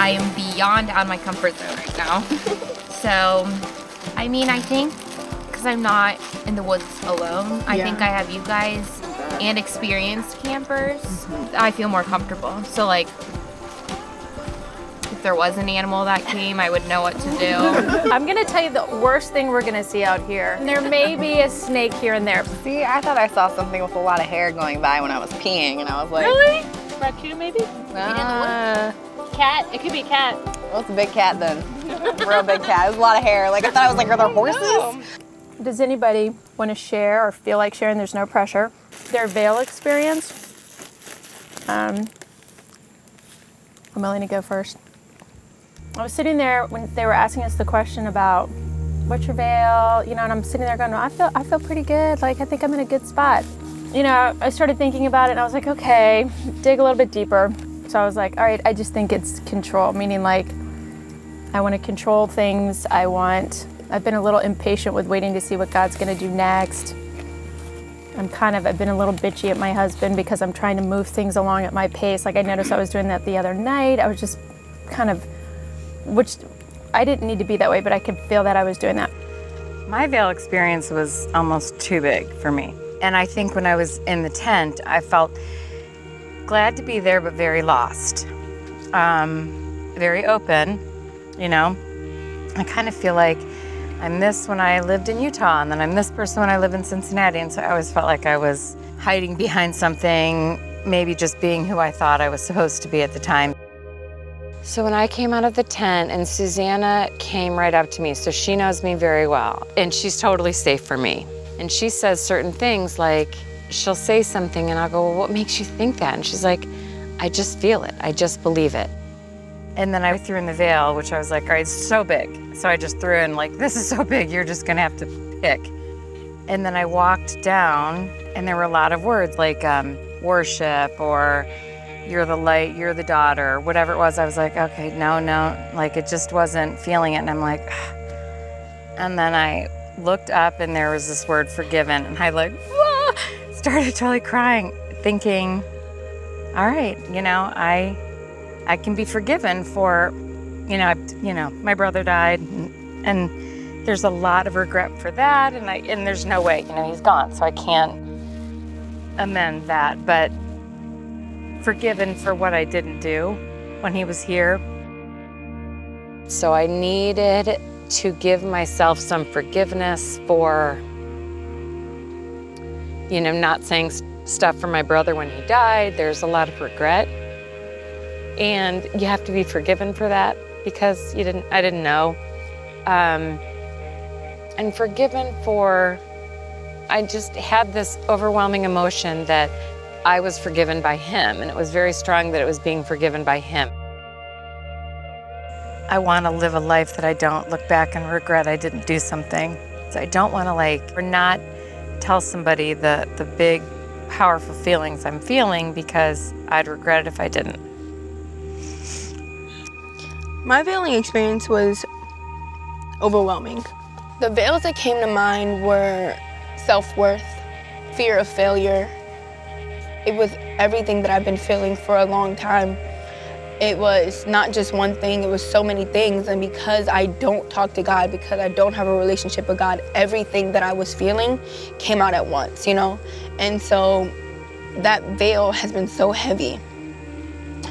I am beyond out of my comfort zone right now. So, I mean, I think because I'm not in the woods alone, I think I have you guys and experienced campers, I feel more comfortable. So, like, if there was an animal that came, I would know what to do. I'm gonna tell you the worst thing we're gonna see out here. There may be a snake here and there. See, I thought I saw something with a lot of hair going by when I was peeing, and I was like, really? Raccoon, maybe? Cat? It could be a cat. Well, it's a big cat then. Real big cat. It was a lot of hair. Like, I thought I was like, are there horses? Does anybody want to share or feel like sharing? There's no pressure. Their veil experience. I'm willing to go first. I was sitting there when they were asking us the question about what's your veil, you know, and I'm sitting there going, well, I feel pretty good. Like, I think I'm in a good spot. You know, I started thinking about it and I was like, okay, dig a little bit deeper. So I was like, all right, I just think it's control, meaning like I want to control things. I've been a little impatient with waiting to see what God's going to do next. I've been a little bitchy at my husband because I'm trying to move things along at my pace. Like I noticed I was doing that the other night. I was just which I didn't need to be that way, but I could feel that I was doing that. My veil experience was almost too big for me. And I think when I was in the tent, I felt glad to be there, but very lost. Very open, you know. I kind of feel like I'm this when I lived in Utah, and then I'm this person when I live in Cincinnati, and so I always felt like I was hiding behind something, maybe just being who I thought I was supposed to be at the time. So when I came out of the tent, and Susanna came right up to me, so she knows me very well, and she's totally safe for me. And she says certain things like, she'll say something and I'll go, well, what makes you think that? And she's like, I just feel it, I just believe it. And then I threw in the veil, which I was like, all right, it's so big. So I just threw in like, this is so big, you're just gonna have to pick. And then I walked down and there were a lot of words like worship or you're the light, you're the daughter, whatever it was. I was like, okay, no, like it just wasn't feeling it. And I'm like, ah. And then I looked up and there was this word forgiven and I like, whoa, started totally crying, thinking, all right, you know, I can be forgiven for, you know, my brother died and there's a lot of regret for that and there's no way, you know, he's gone, so I can't amend that, but forgiven for what I didn't do when he was here. So I needed to give myself some forgiveness for, you know, not saying stuff for my brother when he died. There's a lot of regret. And you have to be forgiven for that because I didn't know. And forgiven for, I just had this overwhelming emotion that I was forgiven by him, and it was very strong that it was being forgiven by him. I want to live a life that I don't look back and regret I didn't do something. So I don't want to or not tell somebody the big, powerful feelings I'm feeling because I'd regret it if I didn't. My veiling experience was overwhelming. The veils that came to mind were self-worth, fear of failure. It was everything that I've been feeling for a long time. It was not just one thing, it was so many things. And because I don't talk to God, because I don't have a relationship with God, everything that I was feeling came out at once, you know? And so that veil has been so heavy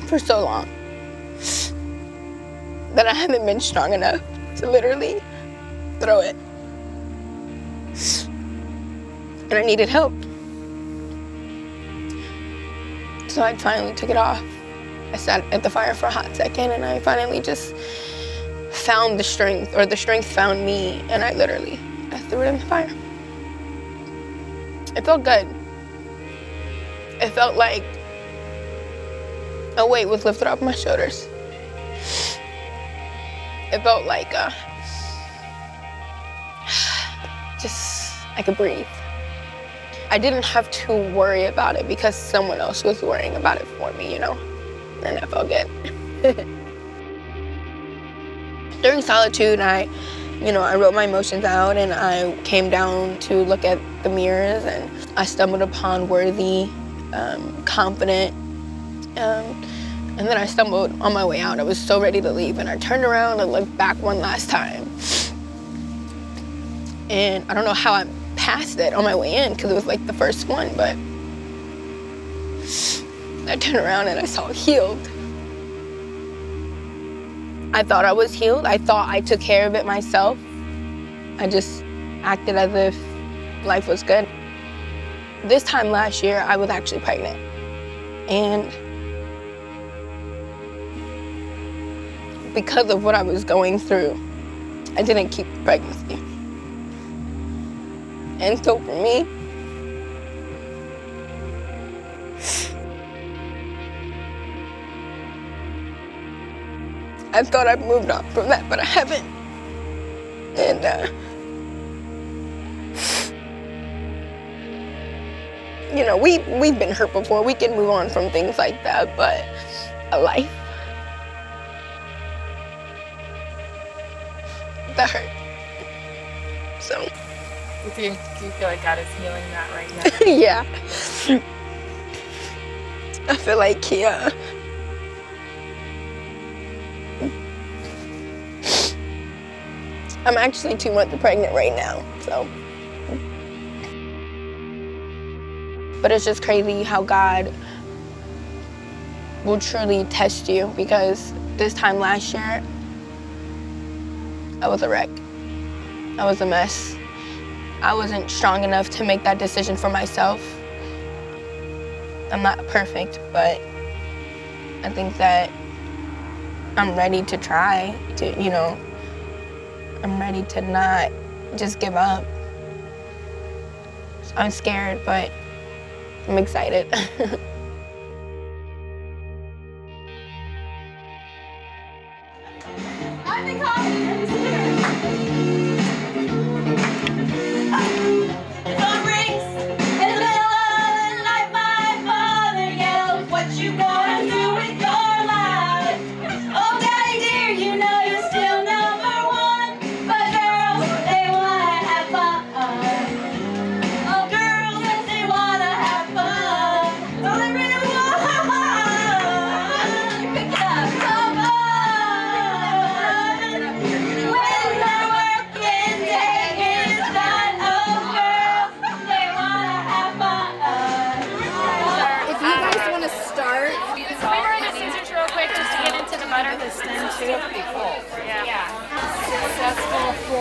for so long that I haven't been strong enough to literally throw it. And I needed help. So I finally took it off. I sat at the fire for a hot second and I finally just found the strength, or the strength found me, and I threw it in the fire. It felt good. It felt like a weight was lifted off my shoulders. It felt like just I could breathe. I didn't have to worry about it because someone else was worrying about it for me, you know? And that felt good. During solitude, I wrote my emotions out and I came down to look at the mirrors and I stumbled upon worthy, confident, and then I stumbled on my way out. I was so ready to leave and I turned around and looked back one last time. And I don't know how I passed it on my way in because it was like the first one, but I turned around and I saw healed. I thought I was healed. I thought I took care of it myself. I just acted as if life was good. This time last year, I was actually pregnant. And because of what I was going through, I didn't keep the pregnancy. And so for me, I thought I'd moved on from that, but I haven't. And you know, we've been hurt before. We can move on from things like that, but a life, that hurt. So. Do you feel like God is healing that right now? Yeah. I feel like he, I'm actually 2 months pregnant right now, so. But it's just crazy how God will truly test you, because this time last year, I was a wreck. I was a mess. I wasn't strong enough to make that decision for myself. I'm not perfect, but I think that I'm ready to try to, you know, I'm ready to not just give up. I'm scared, but I'm excited.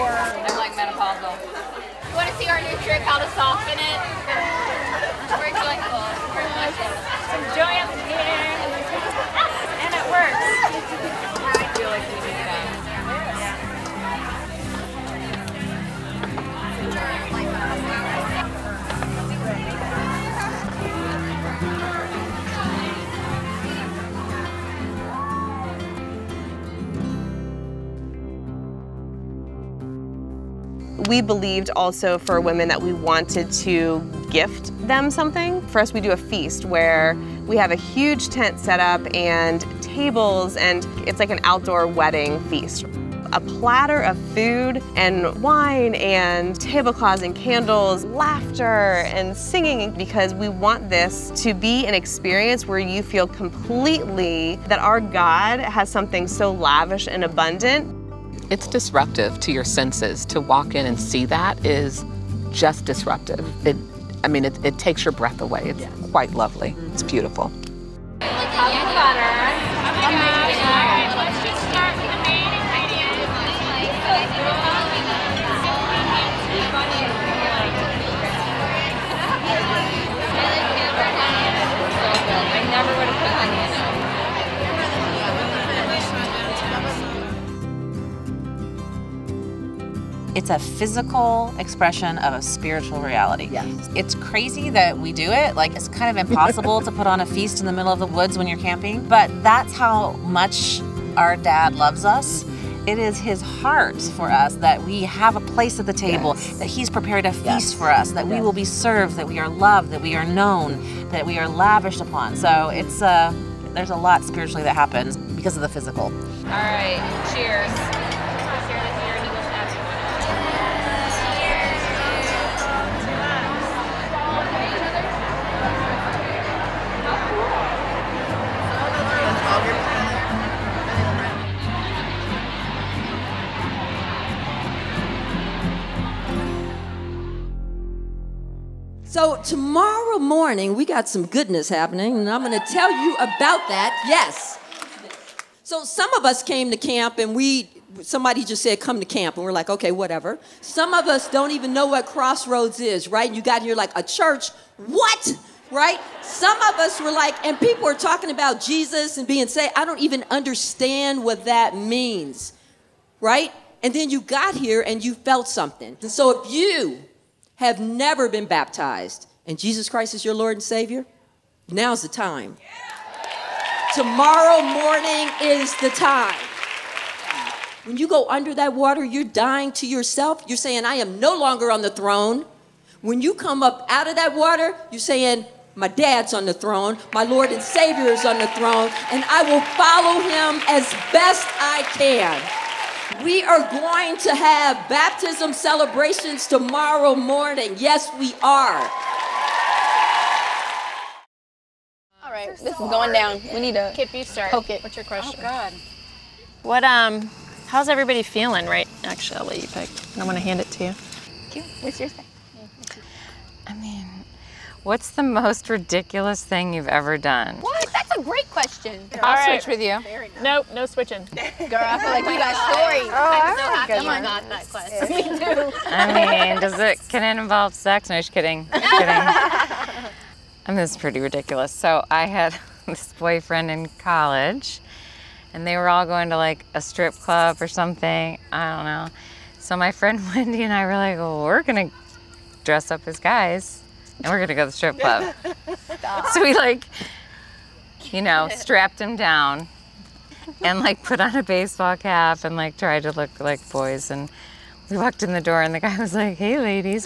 I'm like menopausal. You want to see our new trick, how to soften it? We're joyful. We're joyful. Some joy up in here. And it works. I feel like we need that. We believed also for women that we wanted to gift them something. First, we do a feast where we have a huge tent set up and tables, and it's like an outdoor wedding feast. a platter of food and wine and tablecloths and candles, laughter and singing, because we want this to be an experience where you feel completely that our God has something so lavish and abundant. It's disruptive to your senses. To walk in and see that is just disruptive. It takes your breath away. It's quite lovely. It's beautiful. Let's just start with the main ingredient. I never would have put honey in it. It's a physical expression of a spiritual reality. Yes. It's crazy that we do it. Like, it's kind of impossible to put on a feast in the middle of the woods when you're camping, but that's how much our dad loves us. It is his heart for us that we have a place at the table, that he's prepared a feast for us, that we will be served, that we are loved, that we are known, that we are lavished upon. So it's there's a lot spiritually that happens because of the physical. All right, cheers. So tomorrow morning, we got some goodness happening, and I'm going to tell you about that. Yes. So some of us came to camp, and somebody just said, come to camp, and we're like, okay, whatever. Some of us don't even know what Crossroads is, right? You got here like, a church? What? Right? Some of us were like, and people were talking about Jesus and being saved. I don't even understand what that means, right? And then you got here and you felt something. And so if you have never been baptized and Jesus Christ is your Lord and Savior, now's the time. Tomorrow morning is the time. When you go under that water, you're dying to yourself. You're saying, I am no longer on the throne. When you come up out of that water, you're saying, my dad's on the throne, my Lord and Savior is on the throne, and I will follow him as best I can. We are going to have baptism celebrations tomorrow morning. Yes, we are. All right, this is going down. We need to Kip, you start. poke it. What's your question? Oh, God. What, how's everybody feeling right? Actually, I'll let you pick. I want to hand it to you. What's your thing? What's the most ridiculous thing you've ever done? What? That's a great question. All Switch with you. Nope, no switching. Girl, I feel like you got stories. I'm so happy you got that question. Me too. I mean, can it involve sex? No, just kidding. Just kidding. This is pretty ridiculous. So I had this boyfriend in college, and they were all going to like a strip club or something. I don't know. So my friend Wendy and I were like, well, we're gonna dress up as guys, and we're gonna go to the strip club. So we strapped him down and put on a baseball cap and tried to look like boys. And we walked in the door and the guy was like, hey ladies.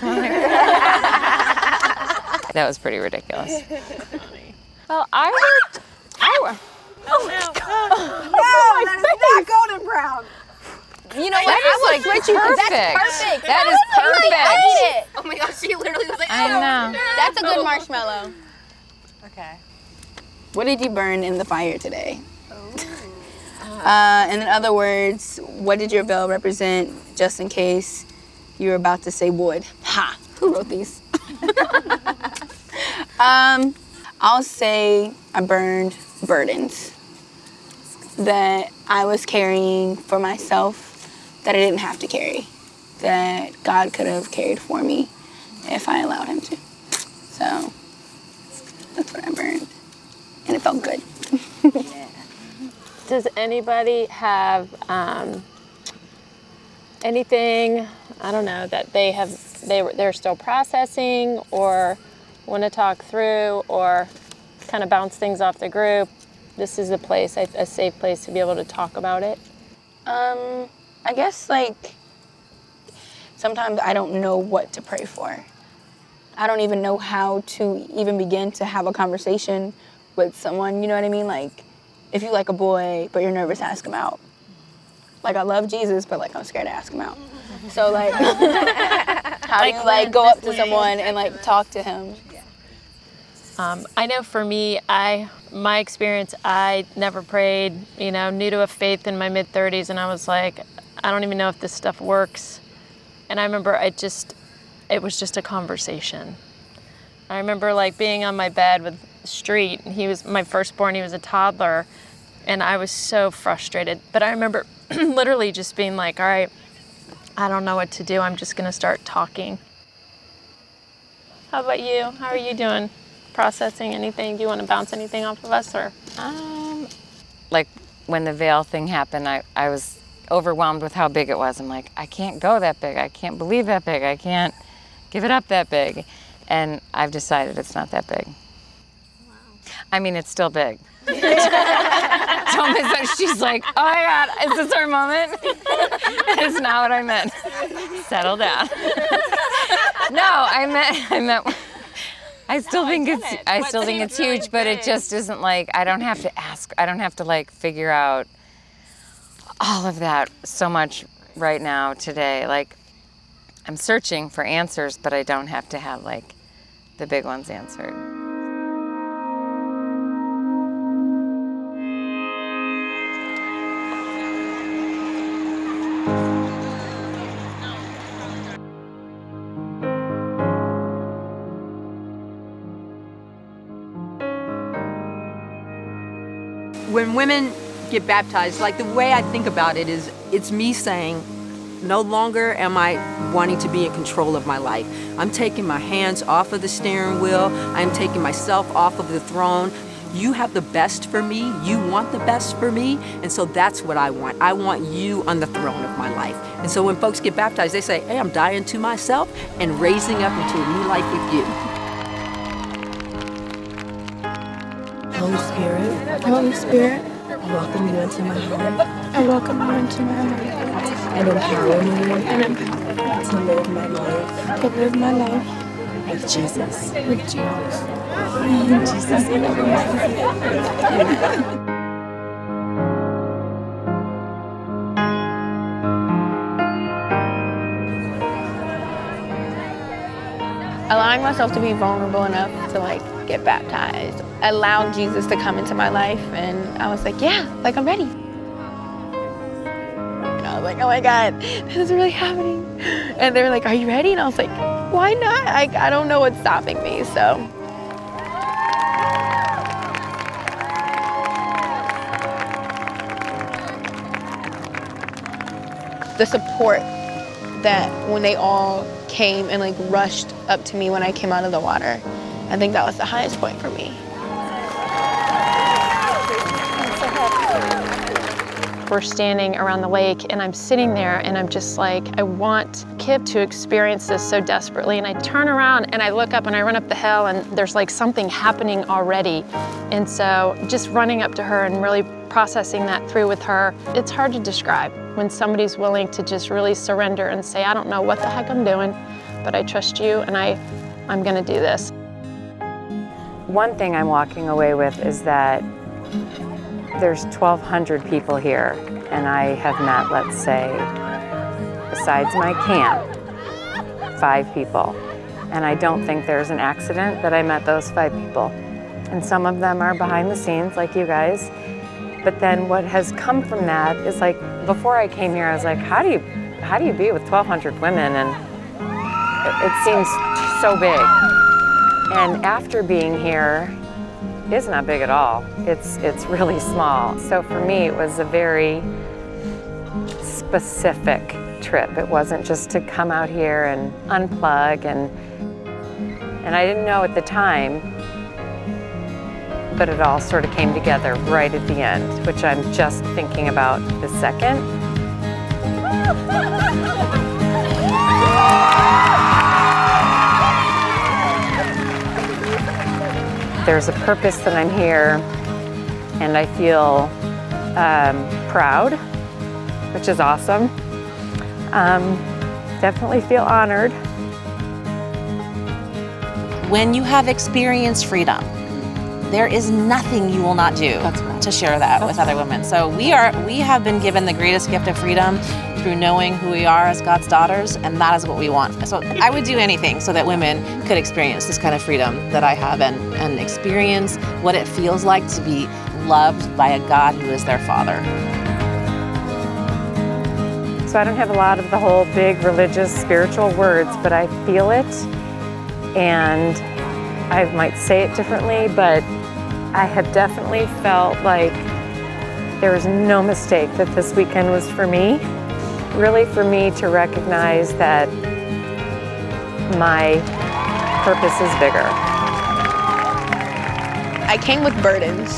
That was pretty ridiculous. Well, Oh my God. No, that is not golden brown. You know what? I will switch you because that's perfect. That is perfect. I ate it. Oh my gosh, she literally was like, I know. That's a good marshmallow. Okay. What did you burn in the fire today? And in other words, what did your veil represent, just in case you were about to say wood? Ha! Who wrote these? I'll say I burned burdens that I was carrying for myself that I didn't have to carry, that God could have carried for me if I allowed him to. So that's what I burned, and it felt good. Does anybody have anything, I don't know, that they're still processing or want to talk through or kind of bounce things off the group? This is a place, a safe place to be able to talk about it. I guess sometimes I don't know what to pray for. I don't even know how to even begin to have a conversation with someone, you know what I mean? If you like a boy, but you're nervous, ask him out. Like, I love Jesus, but like I'm scared to ask him out. So like, how do you like go up to someone and like talk to him? I know for me, my experience, I never prayed, you know, new to a faith in my mid-30s, and I was like, I don't even know if this stuff works. And I remember it was just a conversation. I remember like being on my bed with Street, and he was my firstborn, he was a toddler, and I was so frustrated. But I remember literally just being like, all right, I don't know what to do, I'm just gonna start talking. How about you? How are you doing? Processing anything? Do you want to bounce anything off of us, or? Like when the veil thing happened, I was overwhelmed with how big it was. I'm like, I can't go that big. I can't believe that big. I can't give it up that big. And I've decided it's not that big. Wow. I mean, it's still big. Don't miss that. She's like, oh my God, is this our moment? It's not what I meant. Settle down. No, I meant. I still think it's huge, but it just isn't like, I don't have to ask, I don't have to like figure out all of that so much right now today. Like, I'm searching for answers, but I don't have to have like the big ones answered. When women get baptized, like the way I think about it is, it's me saying, no longer am I wanting to be in control of my life. I'm taking my hands off of the steering wheel. I'm taking myself off of the throne. You have the best for me. You want the best for me. And so that's what I want. I want you on the throne of my life. And so when folks get baptized, they say, hey, I'm dying to myself and raising up into a new life with you. Holy Spirit, I welcome you into my heart. I welcome you into my heart. And empower me to live my life. To live my life with Jesus. With Jesus. In Jesus' name. Allowing myself to be vulnerable enough to like get baptized allowed Jesus to come into my life, and I was like, yeah, like I'm ready. And I was like, oh my God, this is really happening. And they were like, are you ready? And I was like, why not? I don't know what's stopping me, so. The support that when they all came and like rushed up to me when I came out of the water, I think that was the highest point for me. We're standing around the lake and I'm sitting there and I'm just like, I want Kip to experience this so desperately. And I turn around and I look up and I run up the hill and there's like something happening already. And so just running up to her and really processing that through with her, it's hard to describe when somebody's willing to just really surrender and say, I don't know what the heck I'm doing, but I trust you and I'm gonna do this. One thing I'm walking away with is that there's 1,200 people here, and I have met, let's say, besides my camp, 5 people. And I don't think there's an accident that I met those 5 people. And some of them are behind the scenes, like you guys. But then what has come from that is like, before I came here, I was like, how do you be with 1,200 women? And it seems so big. And after being here, it's not big at all. It's really small. So for me, it was a very specific trip. It wasn't just to come out here and unplug, and I didn't know at the time, but it all sort of came together right at the end, which I'm just thinking about this second. There's a purpose that I'm here, and I feel proud, which is awesome. Definitely feel honored. When you have experienced freedom, there is nothing you will not do to share that with other women. So we have been given the greatest gift of freedom through knowing who we are as God's daughters, and that is what we want. So I would do anything so that women could experience this kind of freedom that I have and experience what it feels like to be loved by a God who is their Father. So I don't have a lot of the whole big religious, spiritual words, but I feel it, and I might say it differently, but I have definitely felt like there was no mistake that this weekend was for me. Really for me to recognize that my purpose is bigger. I came with burdens.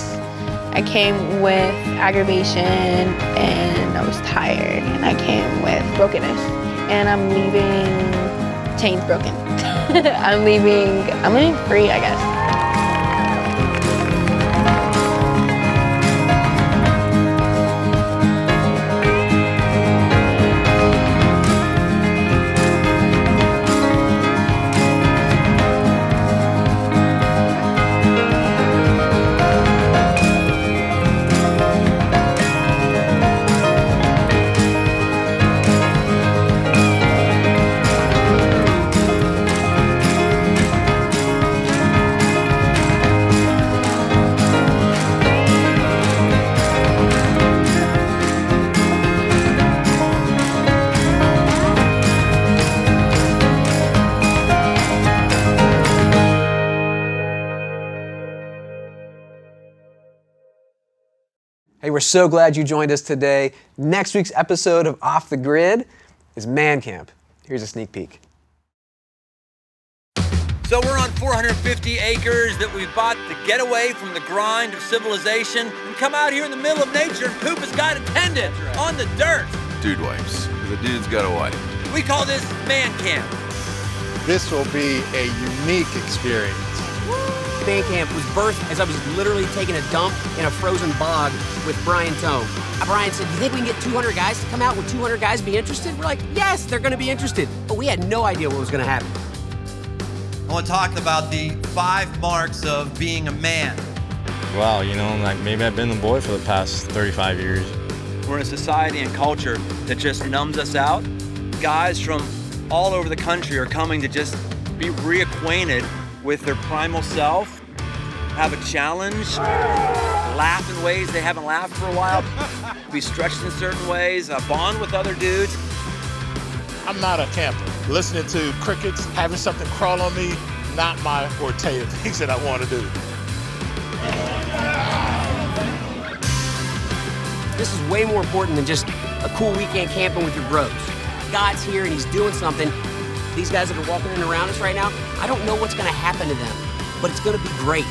I came with aggravation, and I was tired, and I came with brokenness. And I'm leaving chains broken. I'm leaving free, I guess. Hey, we're so glad you joined us today. Next week's episode of Off the Grid is Man Camp. Here's a sneak peek. So we're on 450 acres that we bought to get away from the grind of civilization and come out here in the middle of nature and poop as God intended on the dirt. Dude wipes. The dude's got a wipe. We call this Man Camp. This will be a unique experience. Man Camp was birthed as I was literally taking a dump in a frozen bog with Brian Tome. Brian said, "Do you think we can get 200 guys to come out? Would 200 guys be interested?" We're like, yes, they're gonna be interested. But we had no idea what was gonna happen. I want to talk about the 5 marks of being a man. Wow, you know, like maybe I've been a boy for the past 35 years. We're in a society and culture that just numbs us out. Guys from all over the country are coming to just be reacquainted with their primal self, have a challenge, laugh in ways they haven't laughed for a while, be stretched in certain ways, bond with other dudes. I'm not a camper. Listening to crickets, having something crawl on me, not my forte of things that I want to do. This is way more important than just a cool weekend camping with your bros. God's here and he's doing something. These guys that are walking in around us right now, I don't know what's gonna happen to them, but it's gonna be great.